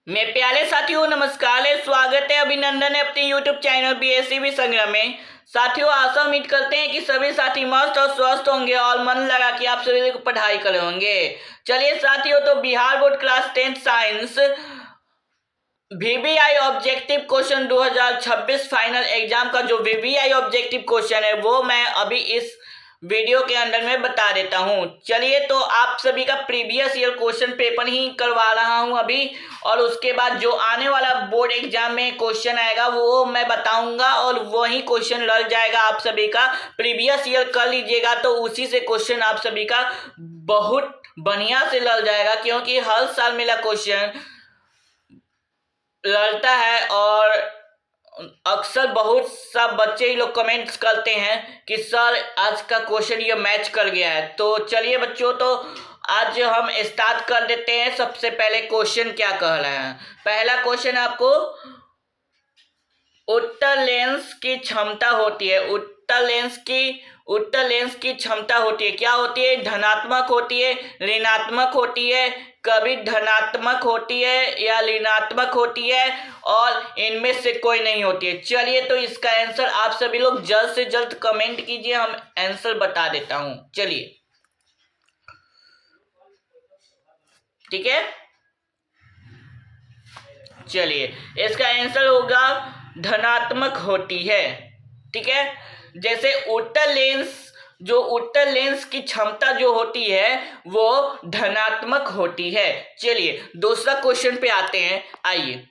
मेरे प्यारे साथियों नमस्कार है, स्वागत है, अभिनंदन है अपने YouTube चैनल BSCB संग्राम में। साथियों आशा उम्मीद करते हैं कि सभी साथी मस्त और स्वस्थ होंगे और मन लगा कि आप सभी को पढ़ाई कर होंगे। चलिए साथियों, तो Bihar board class 10 science VVI objective question 2026 final exam का जो VVI ऑब्जेक्टिव क्वेश्चन है वो मैं अभी इस वीडियो के अंदर में बता देता हूं। चलिए, तो आप सभी का प्रीवियस ईयर क्वेश्चन पेपर ही करवा रहा हूं अभी, और उसके बाद जो आने वाला बोर्ड एग्जाम में क्वेश्चन आएगा वो मैं बताऊंगा और वही क्वेश्चन लग जाएगा आप सभी का। प्रीवियस ईयर कर लीजिएगा तो उसी से क्वेश्चन आप सभी का बहुत बढ़िया से लग जाएगा, क्योंकि हर साल मेरा क्वेश्चन लड़ता है और अक्सर बहुत सब बच्चे ही लोग कमेंट्स करते हैं कि सर आज का क्वेश्चन ये मैच कर गया है। तो चलिए बच्चों, तो आज हम स्टार्ट कर देते हैं। सबसे पहले क्वेश्चन क्या कह रहे हैं। पहला क्वेश्चन आपको उत्तर लेंस की क्षमता होती है। उत्तर लेंस की क्षमता होती है, क्या होती है? धनात्मक होती है, ऋणात्मक होती है, कभी धनात्मक होती है या ऋणात्मक होती है, और इनमें से कोई नहीं होती है। चलिए, तो इसका आंसर आप सभी लोग जल्द से जल्द कमेंट कीजिए, हम आंसर बता देता हूं। चलिए, ठीक है। चलिए, इसका आंसर होगा धनात्मक होती है, ठीक है। जैसे उत्तर लेंस की क्षमता जो होती है वो धनात्मक होती है। चलिए दूसरा क्वेश्चन पे आते हैं, आइए।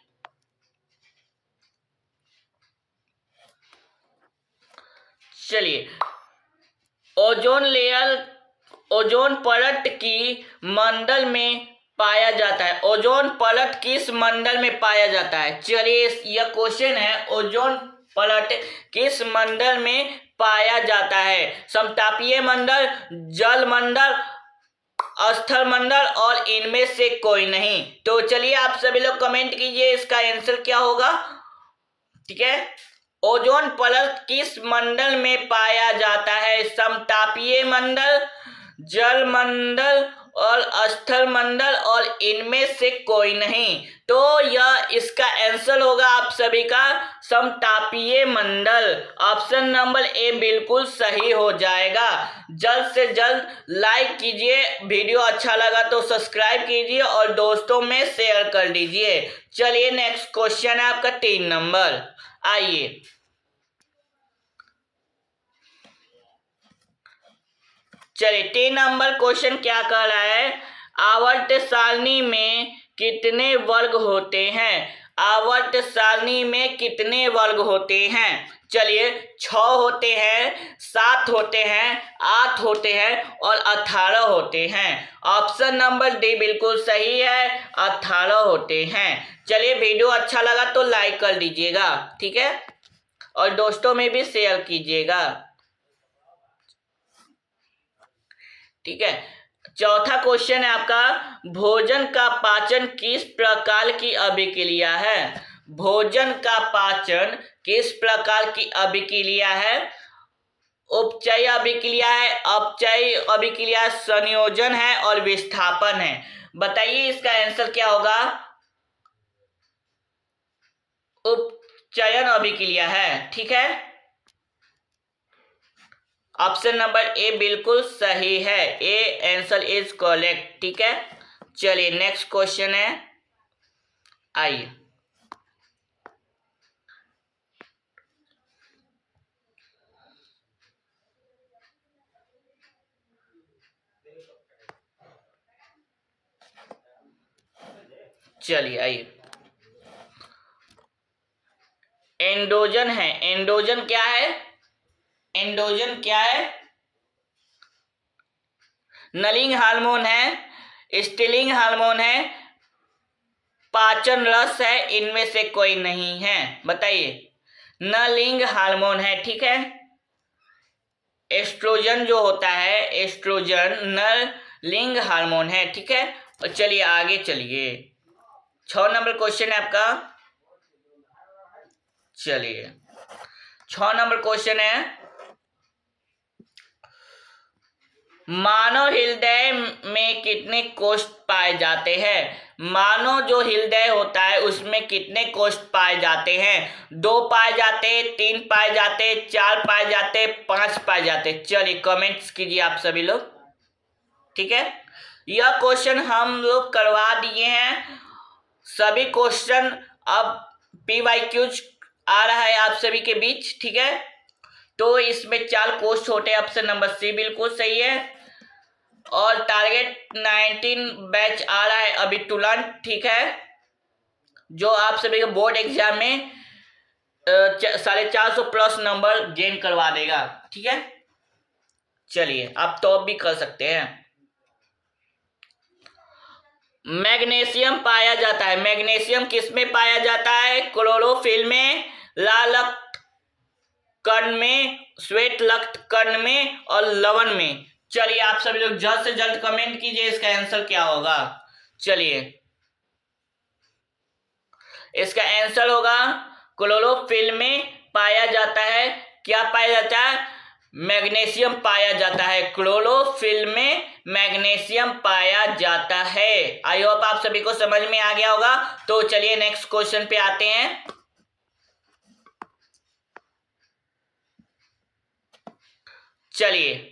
चलिए, ओजोन परत की मंडल में पाया जाता है। ओजोन परत किस मंडल में पाया जाता है? चलिए, यह क्वेश्चन है, ओजोन परत किस मंडल में पाया जाता है? समतापीय मंडल, जल मंडल, स्थल मंडल, और इनमें से कोई नहीं। तो चलिए आप सभी लोग कमेंट कीजिए इसका आंसर क्या होगा, ठीक है। ओजोन परत किस मंडल में पाया जाता है? समतापीय मंडल, जल मंडल और स्थल मंडल, और इनमें से कोई नहीं। तो यह इसका आंसर होगा आप सभी का समतापीय मंडल। ऑप्शन नंबर ए बिल्कुल सही हो जाएगा। जल्द से जल्द लाइक कीजिए, वीडियो अच्छा लगा तो सब्सक्राइब कीजिए और दोस्तों में शेयर कर दीजिए। चलिए नेक्स्ट क्वेश्चन है आपका 3 नंबर, आइए। चलिए 3 नंबर क्वेश्चन क्या कह रहा है? आवर्त सारणी में कितने वर्ग होते हैं? आवर्त सारणी में कितने वर्ग होते हैं? चलिए 6 होते हैं, 7 होते हैं, 8 होते हैं और 18 होते हैं। ऑप्शन नंबर डी बिल्कुल सही है, 18 होते हैं। चलिए, वीडियो अच्छा लगा तो लाइक कर दीजिएगा, ठीक है, और दोस्तों में भी शेयर कीजिएगा, ठीक है। चौथा क्वेश्चन है आपका, भोजन का पाचन किस प्रकार की अभिक्रिया है? भोजन का पाचन किस प्रकार की अभिक्रिया है? उपचय अभिक्रिया है, अपचय अभिक्रिया, संयोजन है और विस्थापन है। बताइए इसका आंसर क्या होगा? उपचयन अभिक्रिया है, ठीक है। ऑप्शन नंबर ए बिल्कुल सही है, ए आंसर इज करेक्ट, ठीक है। चलिए नेक्स्ट क्वेश्चन है, आइए। चलिए आइए, एंड्रोजन है। एंड्रोजन क्या है? एंड्रोजन क्या है? नलिंग हार्मोन है, स्टिलिंग हार्मोन है, पाचन रस है, इनमें से कोई नहीं है। बताइए। नलिंग हार्मोन है, ठीक है। एस्ट्रोजन जो होता है, एस्ट्रोजन नलिंग हार्मोन है, ठीक है। और चलिए आगे चलिए, 6 नंबर क्वेश्चन है आपका। चलिए 6 नंबर क्वेश्चन है, मानव हृदय में कितने कोष्ठ पाए जाते हैं? मानव जो हृदय होता है उसमें कितने कोष्ठ पाए जाते हैं? 2 पाए जाते, 3 पाए जाते, 4 पाए जाते, 5 पाए जाते। चलिए कमेंट्स कीजिए आप सभी लोग। ठीक है, यह क्वेश्चन हम लोग करवा दिए हैं। सभी क्वेश्चन अब PYQs आ रहा है आप सभी के बीच। ठीक है, तो इसमें 4 कोष्ठ होते हैं। ऑप्शन नंबर सी बिल्कुल सही है। और टारगेट 19 बैच आ रहा है अभी तुरंत। ठीक है, जो आप सभी के बोर्ड एग्जाम में 450 प्लस नंबर गेन करवा देगा। ठीक है, चलिए आप टॉप भी कर सकते हैं। मैग्नीशियम पाया जाता है। मैग्नीशियम किस में पाया जाता है? क्लोरोफिल में, लाल रक्त कण में, श्वेत रक्त कण में और लवण में। चलिए आप सभी लोग जल्द से जल्द कमेंट कीजिए इसका आंसर क्या होगा। चलिए इसका आंसर होगा क्लोरोफिल में पाया जाता है। क्या पाया जाता है? मैग्नीशियम पाया जाता है। क्लोरोफिल में मैग्नीशियम पाया जाता है। आई होप आप सभी को समझ में आ गया होगा। तो चलिए नेक्स्ट क्वेश्चन पे आते हैं। चलिए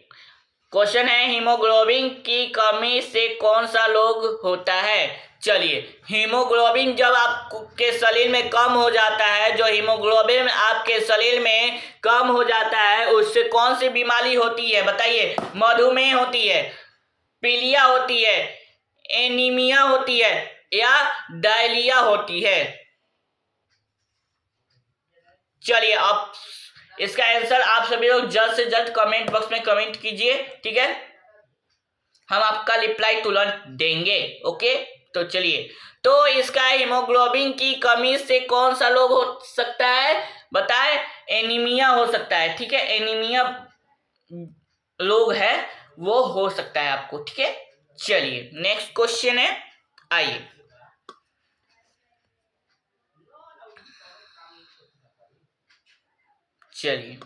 क्वेश्चन है, हीमोग्लोबिन की कमी से कौन सा रोग होता है? चलिए हीमोग्लोबिन जब आपके शरीर में कम हो जाता है, जो हीमोग्लोबिन आपके शरीर में कम हो जाता है, उससे कौन सी बीमारी होती है बताइए? मधुमेह होती है, पीलिया होती है, एनीमिया होती है या डायरिया होती है? चलिए अब इसका आंसर आप सभी लोग जल्द से जल्द कमेंट बॉक्स में कमेंट कीजिए। ठीक है, हम आपका रिप्लाई तुरंत देंगे। ओके, तो चलिए, तो इसका हीमोग्लोबिन की कमी से कौन सा रोग हो सकता है बताए? एनीमिया हो सकता है। ठीक है, एनीमिया रोग है वो हो सकता है आपको। ठीक है, चलिए नेक्स्ट क्वेश्चन है, आइए। चलिए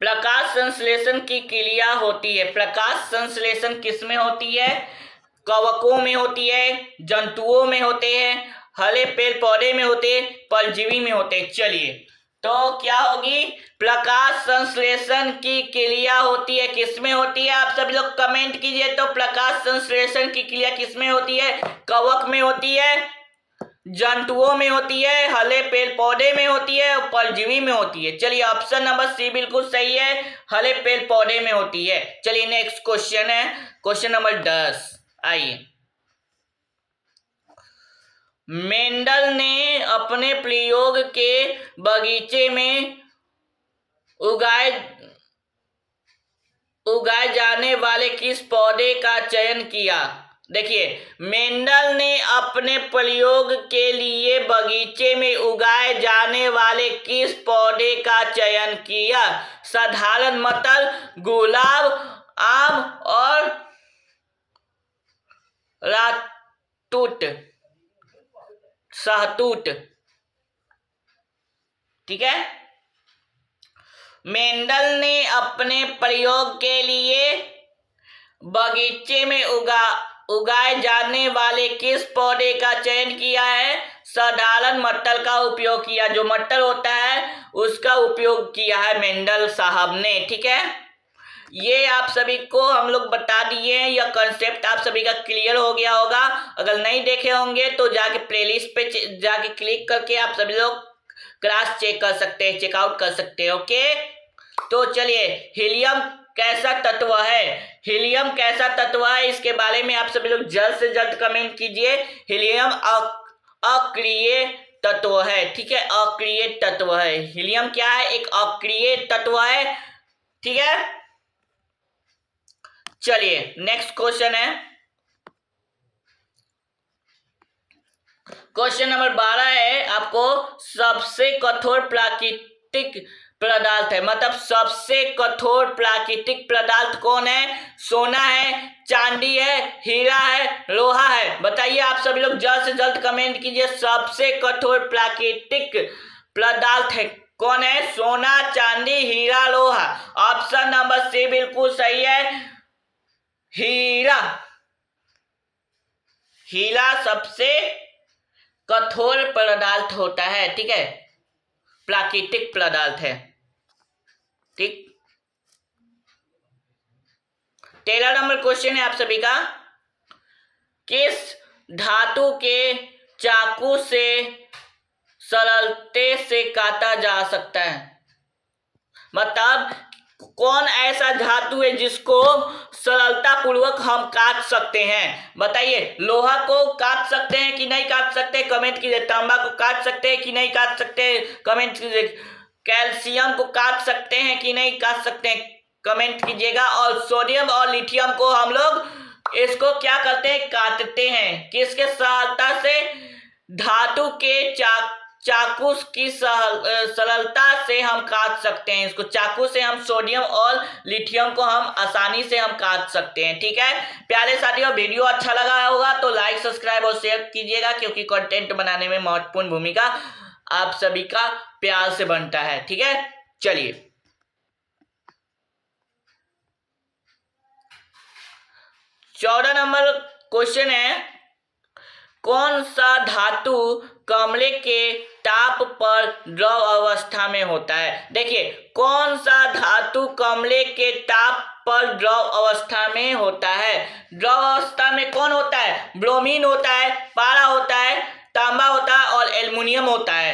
प्रकाश संश्लेषण की क्रिया होती है। प्रकाश संश्लेषण किस में होती है? कवकों में होती है, जंतुओं में होते हैं, हरे पेड़ पौधे में होते हैं, परजीवी में होते हैं। चलिए तो क्या होगी? प्रकाश संश्लेषण की क्रिया होती है। किस में होती है? आप सभी लोग कमेंट कीजिए। तो प्रकाश संश्लेषण की क्रिया किस में होती है? कवक में होती है, जंतुओं में होती है, हरे पेड़ पौधे में होती है और परजीवी में होती है। चलिए ऑप्शन नंबर सी बिल्कुल सही है, हरे पेड़ पौधे में होती है। चलिए नेक्स्ट क्वेश्चन है, क्वेश्चन नंबर 10, आइए। मेंडल ने अपने प्रयोग के बगीचे में उगाए जाने वाले किस पौधे का चयन किया? देखिए, मेंडल ने अपने प्रयोग के लिए बगीचे में उगाए जाने वाले किस पौधे का चयन किया? साधारण मटर, गुलाब, आम और शहतूत। ठीक है, मेंडल ने अपने प्रयोग के लिए बगीचे में उगाए जाने वाले किस पौधे का चयन किया है? साधारण मटर का उपयोग किया। जो मटर होता है उसका उपयोग किया है मेंडल साहब ने। ठीक है, ये आप सभी को हम लोग बता दिए हैं। यह कंसेप्ट आप सभी का क्लियर हो गया होगा। अगर नहीं देखे होंगे तो जाके प्लेलिस्ट पे जाके क्लिक करके आप सभी लोग क्लास चेक कर सकते हैं, चेकआउट कर सकते हैं। ओके, तो चलिए, हीलियम कैसा तत्व है? हीलियम कैसा तत्व है इसके बारे में आप सभी लोग जल्द से जल्द कमेंट कीजिए। हीलियम अक्रिय तत्व है। ठीक है, अक्रिय तत्व है। हीलियम क्या है? एक अक्रिय तत्व है। ठीक है, चलिए नेक्स्ट क्वेश्चन है, क्वेश्चन नंबर 12 है आपको। सबसे कठोर प्राकृतिक पदार्थ है, मतलब सबसे कठोर प्राकृतिक पदार्थ कौन है? सोना है, चांदी है, हीरा है, लोहा है? बताइए आप सभी लोग जल्द से जल्द कमेंट कीजिए। सबसे कठोर प्राकृतिक पदार्थ है कौन है? सोना, चांदी, हीरा, लोहा। ऑप्शन नंबर सी बिल्कुल सही है, हीरा। हीरा सबसे कठोर पदार्थ होता है, ठीक है, प्राकृतिक पदार्थ है, ठीक। 13 नंबर क्वेश्चन है आप सभी का, किस धातु के चाकू से सरलते से काटा जा सकता है? मतलब कौन ऐसा धातु है जिसको सरलता पूर्वक हम काट सकते हैं? बताइए। लोहा को काट सकते हैं कि नहीं काट सकते, कमेंट कीजिए। तांबा को काट सकते हैं कि नहीं काट सकते, कमेंट कीजिए। कैल्शियम को काट सकते हैं कि नहीं काट सकते, कमेंट कीजिएगा। और सोडियम और लिथियम को हम लोग इसको क्या करते हैं? काटते हैं। किसके सहायता से? धातु के चाकू की सरलता से हम काट सकते हैं इसको। चाकू से हम सोडियम और लिथियम को हम आसानी से हम काट सकते हैं, ठीक है। प्यारे साथियों, वीडियो अच्छा लगा होगा तो लाइक, सब्सक्राइब और शेयर कीजिएगा, क्योंकि कंटेंट बनाने में महत्वपूर्ण भूमिका आप सभी का प्यार से बनता है, ठीक है। चलिए 14 नंबर क्वेश्चन है, कौन सा धातु कमले के ताप पर द्रव अवस्था में होता है? देखिए, कौन सा धातु कमले के ताप पर द्रव अवस्था में होता है? द्रव अवस्था में कौन होता है? ब्रोमीन होता है, पारा होता है, तांबा होता है और एल्युमिनियम होता है,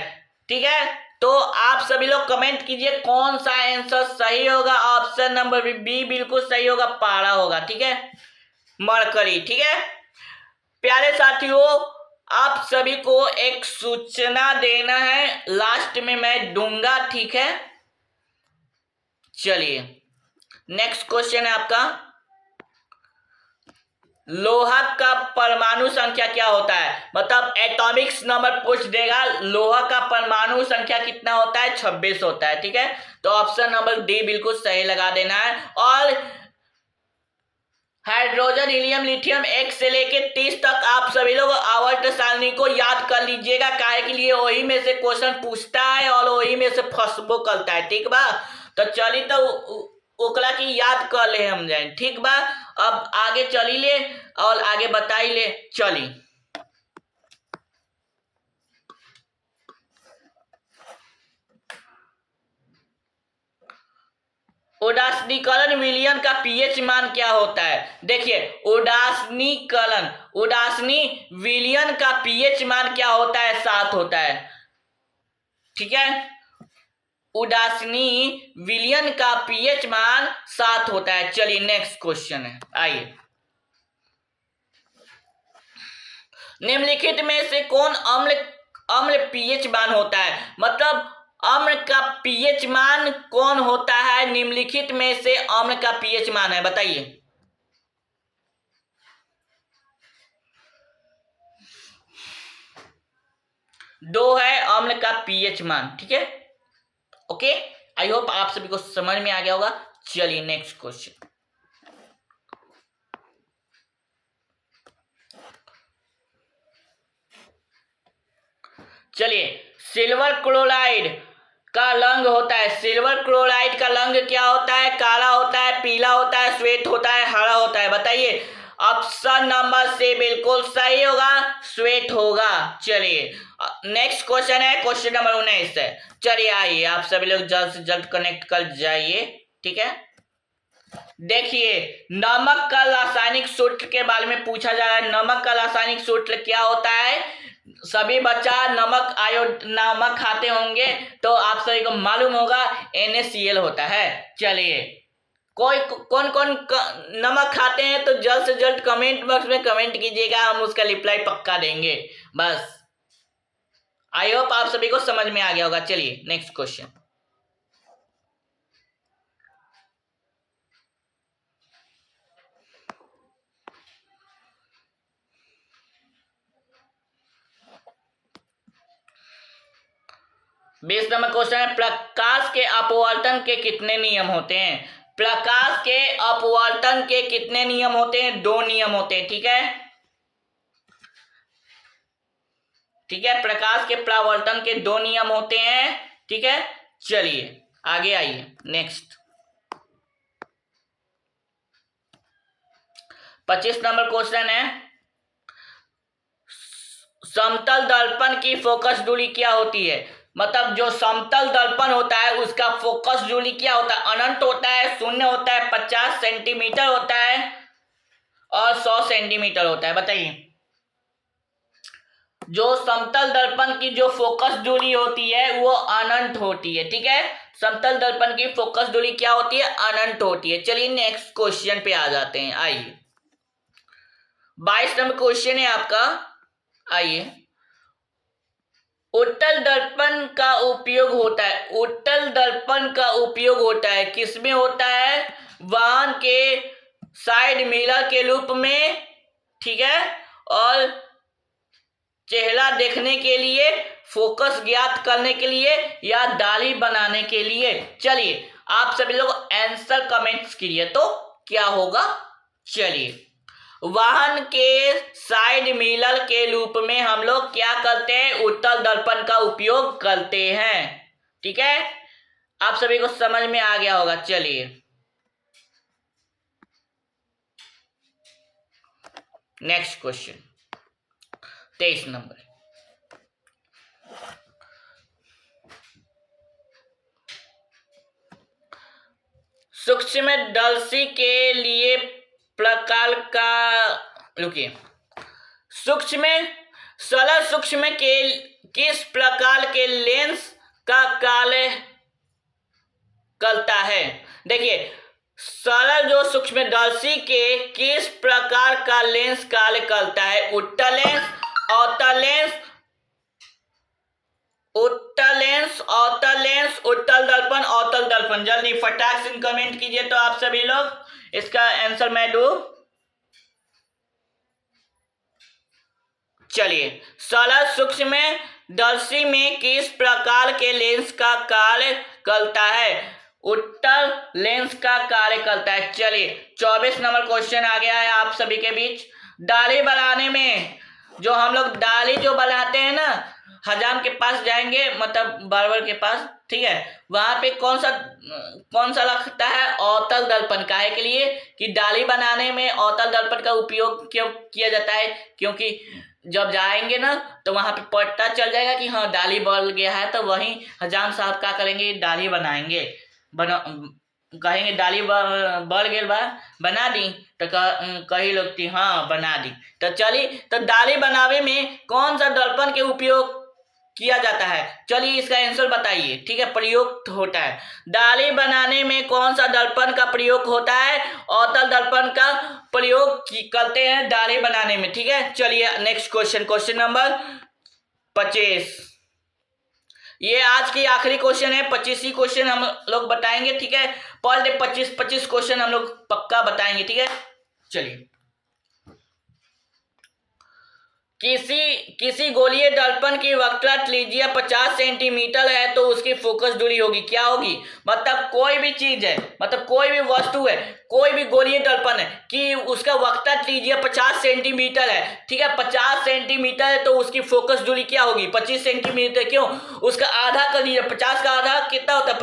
ठीक है। तो आप सभी लोग कमेंट कीजिए कौन सा आंसर सही होगा। ऑप्शन नंबर बी बिल्कुल सही होगा, पारा होगा, ठीक है, मरकरी, ठीक है। प्यारे साथियों, आप सभी को एक सूचना देना है, लास्ट में मैं दूंगा, ठीक है। चलिए नेक्स्ट क्वेश्चन है आपका, लोहा का परमाणु संख्या क्या होता है? मतलब एटॉमिक्स नंबर पूछ देगा, लोहा का परमाणु संख्या कितना होता है? 26 होता है, ठीक है। तो ऑप्शन नंबर डी बिल्कुल सही लगा देना है। और हाइड्रोजन, हीलियम, लिथियम 1 से लेके 30 तक आप सभी लोग आवर्त सारणी को याद कर लीजिएगा, काहे के लिए वही में से क्वेश्चन पूछता है और वही में से फंसबो करता है, ठीक बा। तो चली तो ओकला की याद कर ले हम जाए, ठीक बा। अब आगे चली ले और आगे बताई ले, चली। उदासीनीकरण विलयन का पीएच मान क्या होता है? देखिए, उदासीनी विलयन का पीएच मान क्या होता है? 7 होता है, ठीक है। उदासीनी विलयन का पीएच मान 7 होता है। चलिए नेक्स्ट क्वेश्चन है, आइए। निम्नलिखित में से कौन अम्ल पीएच मान होता है? मतलब अम्ल का पीएच मान कौन होता है? निम्नलिखित में से अम्ल का पीएच मान है, बताइए। दो है अम्ल का पीएच मान, ठीक है। ओके, आई होप आप सभी को समझ में आ गया होगा। चलिए नेक्स्ट क्वेश्चन, चलिए। सिल्वर क्लोराइड का रंग होता है, सिल्वर क्लोराइड का रंग क्या होता है? काला होता है, पीला होता है, श्वेत होता है, हरा होता है, बताइए। ऑप्शन नंबर सी बिल्कुल सही होगा, श्वेत होगा। चलिए नेक्स्ट क्वेश्चन है, क्वेश्चन नंबर 19 है। चलिए आइए, आप सभी लोग जल्द से जल्द कनेक्ट कर जाइए, ठीक है। देखिए, नमक का रासायनिक सूत्र के बारे में पूछा जा रहा है। नमक का रासायनिक सूत्र क्या होता है? सभी बच्चा नमक खाते होंगे तो आप सभी को मालूम होगा, NaCl होता है। चलिए, कौन कौन नमक खाते हैं तो जल्द से जल्द कमेंट बॉक्स में कमेंट कीजिएगा, हम उसका रिप्लाई पक्का देंगे। बस, आई होप आप सभी को समझ में आ गया होगा। चलिए नेक्स्ट क्वेश्चन, बीस नंबर क्वेश्चन है, प्रकाश के अपवर्तन के कितने नियम होते हैं? प्रकाश के अपवर्तन के कितने नियम होते हैं? 2 नियम होते हैं, ठीक है, ठीक है। प्रकाश के परावर्तन के 2 नियम होते हैं, ठीक है। चलिए आगे आइए। नेक्स्ट 25 नंबर क्वेश्चन है, समतल दर्पण की फोकस दूरी क्या होती है? मतलब जो समतल दर्पण होता है उसका फोकस दूरी क्या होता है? अनंत होता है, शून्य होता है, 50 सेंटीमीटर होता है और 100 सेंटीमीटर होता है। बताइए। जो समतल दर्पण की जो फोकस दूरी होती है वो अनंत होती है। ठीक है, समतल दर्पण की फोकस दूरी क्या होती है? अनंत होती है। चलिए नेक्स्ट क्वेश्चन पे आ जाते हैं। आइए 22 नंबर क्वेश्चन है आपका। आइए, उत्तल दर्पण का उपयोग होता है, उत्तल दर्पण का उपयोग होता है किसमें होता है? वाहन के साइड मिरर के रूप में, ठीक है, और चेहरा देखने के लिए, फोकस ज्ञात करने के लिए या दाढ़ी बनाने के लिए। चलिए आप सभी लोग आंसर कमेंट्स कीजिए तो क्या होगा। चलिए, वाहन के साइड मिरर के रूप में हम लोग क्या करते हैं? उत्तल दर्पण का उपयोग करते हैं। ठीक है, आप सभी को समझ में आ गया होगा। चलिए नेक्स्ट क्वेश्चन 23 नंबर। सूक्ष्मदर्शी के लिए प्रकार का, रुकिए, सरल सूक्ष्म के किस प्रकार के लेंस का कार्य करता है? देखिए, सरल जो सूक्ष्मदर्शी के किस प्रकार का लेंस कार्य करता है? उत्तल लेंस, अवतल लेंस, उत्तल लेंस, अवतल लेंस, उत्तल दर्पण, अवतल दर्पण। जल्दी फटाक से कमेंट कीजिए तो आप सभी लोग इसका आंसर मैं दूं। चलिए, सरल सूक्ष्मदर्शी में किस प्रकार के लेंस का कार्य करता है? उत्तल लेंस का कार्य करता है। चलिए 24 नंबर क्वेश्चन आ गया है आप सभी के बीच। दाढ़ी बनाने में जो हम लोग दाढ़ी जो बनाते हैं ना, हजाम के पास जाएंगे, मतलब बार्बर के पास, ठीक है, वहां पे कौन सा लगता है? अवतल दर्पण। काहे के लिए? कि दाढ़ी बनाने में अवतल दर्पण का उपयोग क्यों किया जाता है? क्योंकि जब जाएंगे ना तो वहां पे पता चल जाएगा कि हाँ दाढ़ी बढ़ गया है, तो वहीं हजाम साहब क्या करेंगे? दाढ़ी बनाएंगे, कहेंगे दाढ़ी बढ़ गई बा, बना दी, तो कही लोग कि हाँ बना दी। तो चलिए, तो दाढ़ी बनावे में कौन सा दर्पण के उपयोग किया जाता है? चलिए इसका आंसर बताइए। ठीक है, प्रयोग होता है। दाढ़ी बनाने में कौन सा दर्पण का प्रयोग होता है? अवतल दर्पण का प्रयोग करते हैं दाढ़ी बनाने में। ठीक है, चलिए नेक्स्ट क्वेश्चन, क्वेश्चन नंबर 25। ये आज की आखिरी क्वेश्चन है, 25 क्वेश्चन हम लोग बताएंगे। ठीक है, पर डे 25 क्वेश्चन हम लोग पक्का बताएंगे। ठीक है, चलिए, किसी गोलीय दर्पण की वक्रता त्रिज्या 50 सेंटीमीटर है तो उसकी फोकस दूरी होगी, क्या होगी? मतलब कोई भी चीज है, मतलब कोई भी वस्तु है, कोई भी गोलीय दर्पण है कि उसका वक्रता त्रिज्या 50 सेंटीमीटर है। ठीक है, 50 सेंटीमीटर है तो उसकी फोकस दूरी क्या होगी? 25 सेंटीमीटर। क्यों? उसका आधा कर दीजिए, 50 का आधा कितना होता है?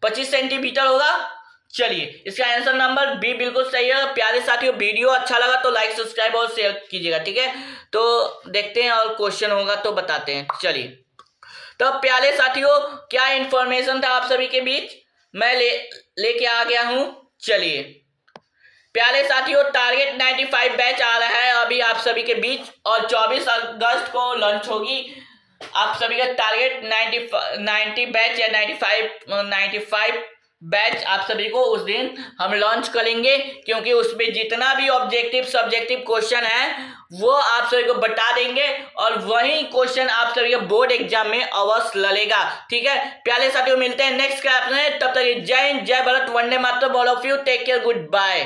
25 सेंटीमीटर होगा। चलिए, इसका आंसर नंबर बी बिल्कुल सही है। प्यारे साथियों, वीडियो अच्छा लगा तो लाइक, सब्सक्राइब और शेयर कीजिएगा। ठीक है, तो देखते हैं और क्वेश्चन होगा तो बताते हैं। चलिए, तो प्यारे साथियों, क्या इंफॉर्मेशन था आप सभी के बीच मैं लेके आ गया हूं। चलिए प्यारे साथियों, टारगेट 95 बैच आ रहा है अभी आप सभी के बीच और 24 अगस्त को लॉन्च होगी आप सभी का टारगेट 90 बैच या 95 बैच आप सभी को उस दिन हम लॉन्च करेंगे, क्योंकि उसमें जितना भी ऑब्जेक्टिव सब्जेक्टिव क्वेश्चन है वो आप सभी को बता देंगे और वही क्वेश्चन आप सभी के बोर्ड एग्जाम में अवश्य लड़ेगा। ठीक है प्यारे साथियों, मिलते हैं नेक्स्ट क्लास में। तब तक जय हिंद, जय भारत, वंदे मातरम, all of you, take care, good bye.